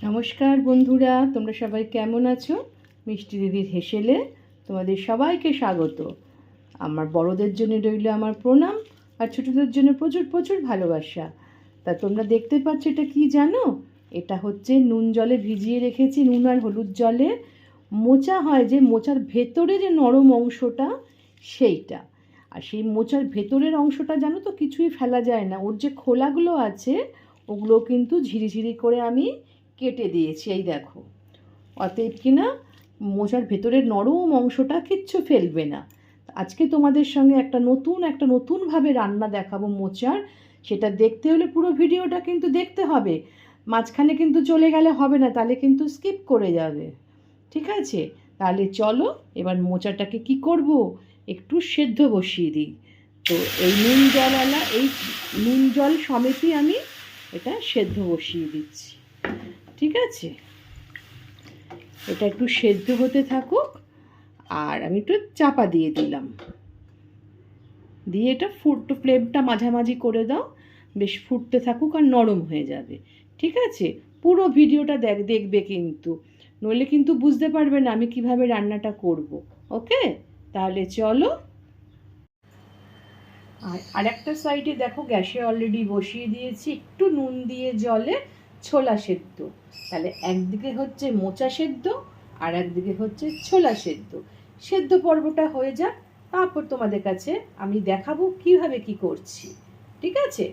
নমস্কার বন্ধুরা, তোমরা সবাই কেমন আছো? মিষ্টি দিদির হেসেলে তোমাদের সবাইকে স্বাগত। আমার বড়দের জন্য রইল আমার প্রণাম, আর ছোটদের জন্য প্রচুর প্রচুর ভালোবাসা। তা তোমরা দেখতে পাচ্ছ এটা কি জানো? এটা হচ্ছে নুন জলে ভিজিয়ে রেখেছি, নুন আর হলুদ জলে। মোচা হয় যে, মোচার ভেতরে যে নরম অংশটা সেইটা। আর সেই মোচার ভেতরের অংশটা জানো তো কিছুই ফেলা যায় না, ওর যে খোলাগুলো আছে ওগুলো কিন্তু ঝিরিঝিরি করে আমি কেটে দিয়েছি, এই দেখো। অতএব কিনা মোচার ভেতরের নরম অংশটা কিচ্ছু ফেলবে না। আজকে তোমাদের সঙ্গে একটা নতুনভাবে রান্না দেখাবো মোচার। সেটা দেখতে হলে পুরো ভিডিওটা কিন্তু দেখতে হবে, মাঝখানে কিন্তু চলে গেলে হবে না, তাহলে কিন্তু স্কিপ করে যাবে। ঠিক আছে, তাহলে চলো এবার মোচাটাকে কি করব, একটু সেদ্ধ বসিয়ে দিই। তো এই নুন জল সমেতই আমি এটা সেদ্ধ বসিয়ে দিচ্ছি। ঠিক আছে, এটা একটু সেদ্ধ হতে থাকুক, আর আমি একটু চাপা দিয়ে দিলাম। দিয়ে এটা ফ্লেমটা মাঝামাঝি করে দাও, বেশ ফুটতে থাকুক আর নরম হয়ে যাবে। ঠিক আছে, পুরো ভিডিওটা দেখবে কিন্তু, নইলে কিন্তু বুঝতে পারবে না আমি কিভাবে রান্নাটা করব। ওকে, তাহলে চলো। আর একটা সাইডে দেখো, গ্যাসে অলরেডি বসিয়ে দিয়েছি একটু নুন দিয়ে জলে ছোলা সেদ্ধ। তাহলে একদিকে হচ্ছে মোচা সেদ্ধ, আর একদিকে হচ্ছে ছোলা সেদ্ধ। সেদ্ধ পর্বটা হয়ে যাক, তারপর তোমাদের কাছে আমি দেখাবো কিভাবে কি করছি। ঠিক আছে,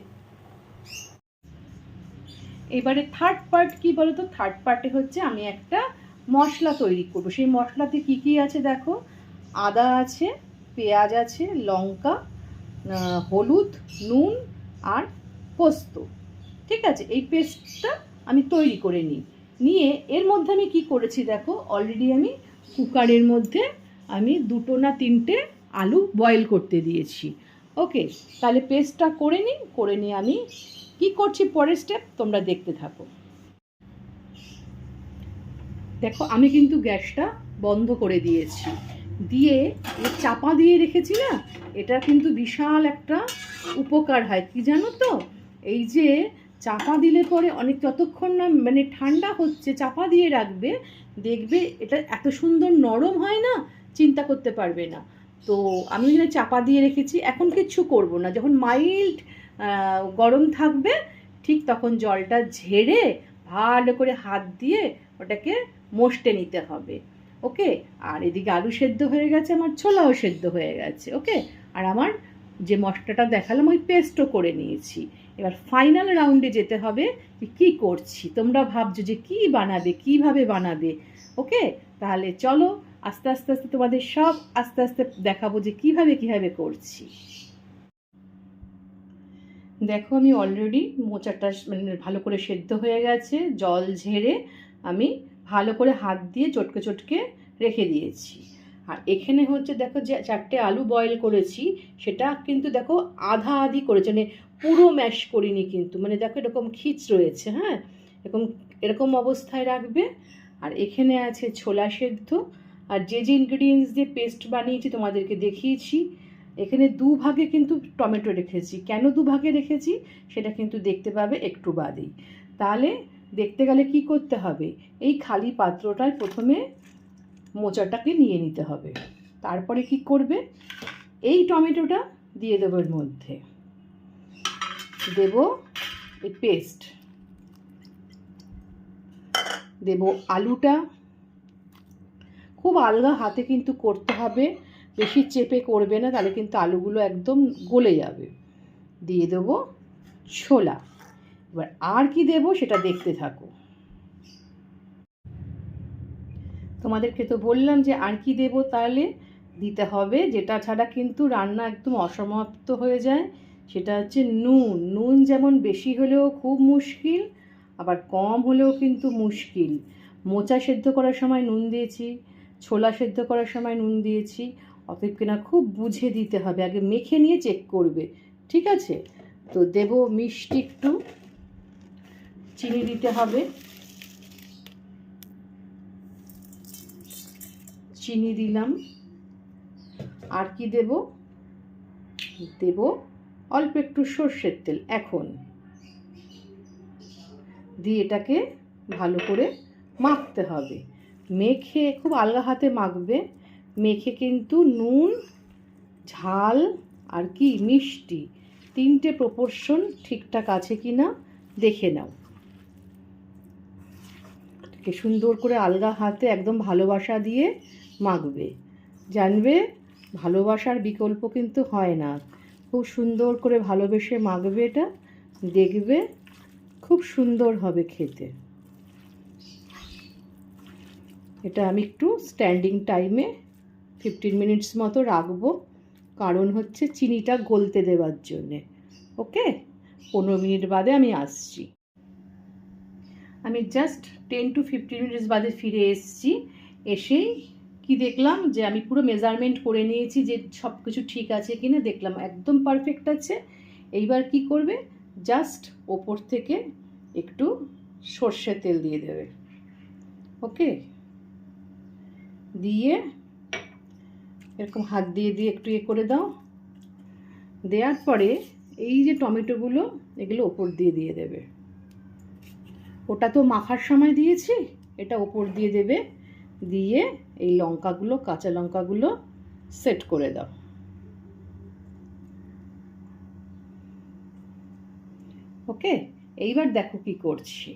এবারে থার্ড পার্ট কি বলো তো? থার্ড পার্টে হচ্ছে আমি একটা মশলা তৈরি করব। সেই মশলাতে কি কি আছে দেখো, আদা আছে, পেঁয়াজ আছে, লঙ্কা, হলুদ, নুন আর পোস্ত। ঠিক আছে, এই পেস্টটা আমি তৈরি করে নিয়ে এর মধ্যে আমি কি করেছি দেখো, অলরেডি আমি কুকারের মধ্যে আমি 2 না 3টে আলু বয়েল করতে দিয়েছি। ওকে, তাহলে পেস্টটা করে নিয়ে আমি কি করছি পরের স্টেপ তোমরা দেখতে থাকো। দেখো, আমি কিন্তু গ্যাসটা বন্ধ করে দিয়েছি, দিয়ে চাপা দিয়ে রেখেছি না। এটা কিন্তু বিশাল একটা উপকার হয়, কি জানো তো? এই যে চাপা দিলে পরে অনেক, যতক্ষণ না মানে ঠান্ডা হচ্ছে চাপা দিয়ে রাখবে, দেখবে এটা এত সুন্দর নরম হয় না, চিন্তা করতে পারবে না। তো আমি এখানে চাপা দিয়ে রেখেছি, এখন কিচ্ছু করব না। যখন মাইল্ড গরম থাকবে, ঠিক তখন জলটা ঝেড়ে ভালো করে হাত দিয়ে ওটাকে মশটে নিতে হবে। ওকে, আর এদিকে আলু সেদ্ধ হয়ে গেছে, আমার ছোলাও সেদ্ধ হয়ে গেছে। ওকে, আর আমার যে মশলাটা দেখালাম ওই পেস্টও করে নিয়েছি। এবার ফাইনাল রাউন্ডে যেতে হবে, কি করছি তোমরা ভাবছো যে কি বানাবে, কিভাবে বানাবে। ওকে, তাহলে চলো আস্তে আস্তে আস্তে তোমাদের সব আস্তে আস্তে দেখাবো যে কিভাবে করছি। দেখো, আমি অলরেডি মোচাটা মানে ভালো করে সেদ্ধ হয়ে গেছে, জল ঝেড়ে আমি ভালো করে হাত দিয়ে চটকে চটকে রেখে দিয়েছি। আর এখানে হচ্ছে দেখো, যে 4টে আলু বয়েল করেছি, সেটা কিন্তু দেখো আধা আধি করেছে, মানে পুরো ম্যাশ করিনি কিন্তু, মানে দেখো এরকম খিচ রয়েছে। হ্যাঁ, এরকম অবস্থায় রাখবে। আর এখানে আছে ছোলা সেদ্ধ, আর যে ইনগ্রিডিয়েন্টস দিয়ে পেস্ট বানিয়েছি তোমাদেরকে দেখিয়েছি। এখানে 2 ভাগে কিন্তু টমেটো রেখেছি। কেন 2 ভাগে রেখেছি সেটা কিন্তু দেখতে পাবে একটু বাদেই। তাহলে দেখতে গেলে কি করতে হবে, এই খালি পাত্রটায় প্রথমে মোচাটাকে নিয়ে নিতে হবে। তারপরে কি করবে, এই টমেটোটা দিয়ে দেবো, এর মধ্যে দেব এই পেস্ট, দেব আলুটা। খুব আলগা হাতে কিন্তু করতে হবে, বেশি চেপে করবে না, তাহলে কিন্তু আলুগুলো একদম গলে যাবে। দিয়ে দেবো ছোলা। এবার আর কি দেবো সেটা দেখতে থাকো। তোমাদেরকে তো বললাম যে আর কি দেবো, তাহলে দিতে হবে যেটা ছাড়া কিন্তু রান্না একদম অসমাপ্ত হয়ে যায়, সেটা হচ্ছে নুন। নুন যেমন বেশি হলেও খুব মুশকিল, আবার কম হলেও কিন্তু মুশকিল। মোচা সেদ্ধ করার সময় নুন দিয়েছি, ছোলা সেদ্ধ করার সময় নুন দিয়েছি, অতএব কিনা খুব বুঝে দিতে হবে, আগে মেখে নিয়ে চেক করবে। ঠিক আছে, তো দেব মিষ্টি, একটু চিনি দিতে হবে, চিনি দিলাম। আর কি দেব, দেব অল্প একটু সর্ষের তেল এখন দিয়ে এটাকে ভালো করে মাখতে হবে। মেখে খুব আলগা হাতে মাখবে। মেখে কিন্তু নুন, ঝাল আর কি মিষ্টি তিনটে প্রপোর্শন ঠিকঠাক আছে কি না দেখে নাও। সুন্দর করে আলগা হাতে একদম ভালোবাসা দিয়ে মাখবে। জানবে ভালোবাসার বিকল্প কিন্তু হয় না। খুব সুন্দর করে ভালোবেসে মাখবে, এটা দেখবে খুব সুন্দর হবে খেতে। এটা আমি একটু স্ট্যান্ডিং টাইমে 15 মিনিটস মতো রাখবো, কারণ হচ্ছে চিনিটা গলতে দেওয়ার জন্যে। ওকে, 15 মিনিট বাদে আমি আসছি। আমি জাস্ট 10 to 15 মিনিটস বাদে ফিরে এসেছি। এসেই কি দেখলাম যে আমি পুরো মেজারমেন্ট করে নিয়েছি যে সব কিছু ঠিক আছে কিনা, দেখলাম একদম পারফেক্ট আছে। এইবার কি করবে, জাস্ট ওপর থেকে একটু সর্ষের তেল দিয়ে দেবে। ওকে, দিয়ে এরকম হাত দিয়ে দিয়ে একটু করে দাও। দেওয়ার পরে এই যে টমেটোগুলো এগুলো ওপর দিয়ে দিয়ে দেবে। ওটা তো মাখার সময় দিয়েছি, এটা ওপর দিয়ে দেবে। দিয়ে এই লঙ্কাগুলো, কাঁচা লঙ্কাগুলো সেট করে দাও। ওকে, এইবার দেখো কি করছি।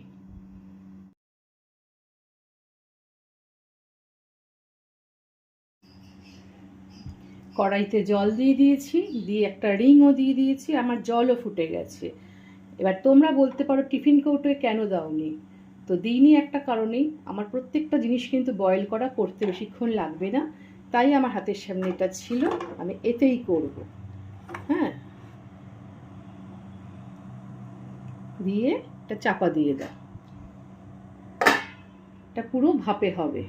কড়াইতে জল দিয়ে দিয়েছি, দিয়ে একটা রিংও দিয়ে দিয়েছি, আমার জলও ফুটে গেছে। এবার তোমরা বলতে পারো টিফিন কৌটোয় কেন দাওনি, তো দিইনি একটা কারণেই, আমার প্রত্যেকটা জিনিস কিন্তু বয়েল করা করতে বেশিক্ষণ লাগবে না, তাই আমার হাতের সামনে এটা ছিল, আমি এতেই করব। হ্যাঁ, দিয়ে এটা চাপা দিয়ে দাও। এটা পুরো ভাপে হবে।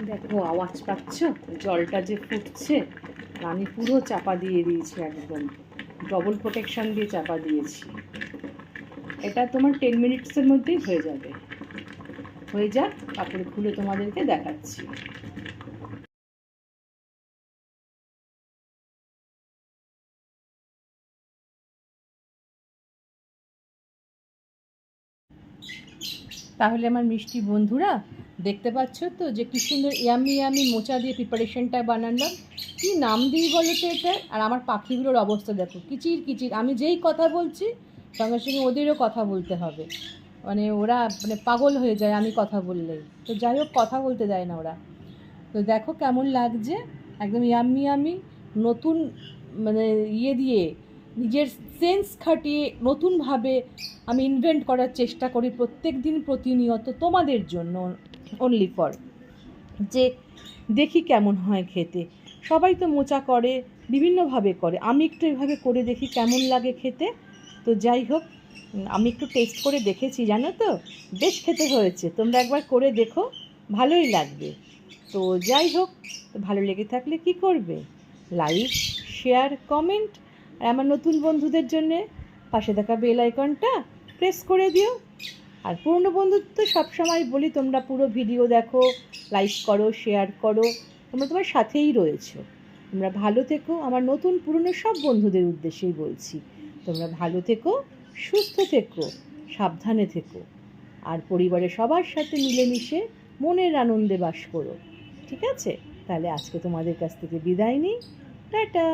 দেখো আওয়াজ পাচ্ছ, জলটা যে ফুটছে। আমি পুরো চাপা দিয়ে দিয়েছি, একদম ডবল প্রোটেকশন দিয়ে চাপা দিয়েছি। এটা তোমার 10 মিনিটসের মধ্যেই হয়ে যাবে। হয়ে যাক, তারপরে খুলে তোমাদেরকে দেখাচ্ছি। তাহলে আমার মিষ্টি বন্ধুরা দেখতে পাচ্ছ তো যে কি সুন্দর ইয়ামি ইয়ামি মোচা দিয়ে প্রিপারেশনটা বানালাম। কি নাম দিই বলো তো এটা? আর আমার পাখিগুলোর অবস্থা দেখো, কিচির কিচির। আমি যেই কথা বলছি সঙ্গে সঙ্গে ওদেরও কথা বলতে হবে, মানে ওরা মানে পাগল হয়ে যায় আমি কথা বললেই। তো যাই হোক, কথা বলতে দেয় না ওরা। তো দেখো কেমন লাগছে, একদম ইয়ামি ইয়ামি। নতুন মানে ইয়ে দিয়ে, নিজের সেন্স খাটিয়ে নতুনভাবে আমি ইনভেন্ট করার চেষ্টা করি প্রত্যেক দিন, প্রতিনিয়ত তোমাদের জন্য, অনলি ফর যে দেখি কেমন হয় খেতে। সবাই তো মোচা করে, বিভিন্নভাবে করে, আমি একটু এভাবে করে দেখি কেমন লাগে খেতে। তো যাই হোক, আমি একটু টেস্ট করে দেখেছি, জানো তো বেশ খেতে হয়েছে। তোমরা একবার করে দেখো, ভালোই লাগবে। তো যাই হোক, ভালো লেগে থাকলে কি করবে, লাইক, শেয়ার, কমেন্ট। আর আমার নতুন বন্ধুদের জন্যে পাশে থাকা বেল আইকনটা প্রেস করে দিও। আর পুরনো বন্ধুদের তো সবসময় বলি, তোমরা পুরো ভিডিও দেখো, লাইক করো, শেয়ার করো, তোমরা তোমার সাথেই রয়েছো। তোমরা ভালো থেকো। আমার নতুন পুরনো সব বন্ধুদের উদ্দেশ্যেই বলছি, তোমরা ভালো থেকো, সুস্থ থেকো, সাবধানে থেকো, আর পরিবারের সবার সাথে মিলেমিশে মনের আনন্দে বাস করো। ঠিক আছে, তাহলে আজকে তোমাদের কাছ থেকে বিদায় নিই। টাটা।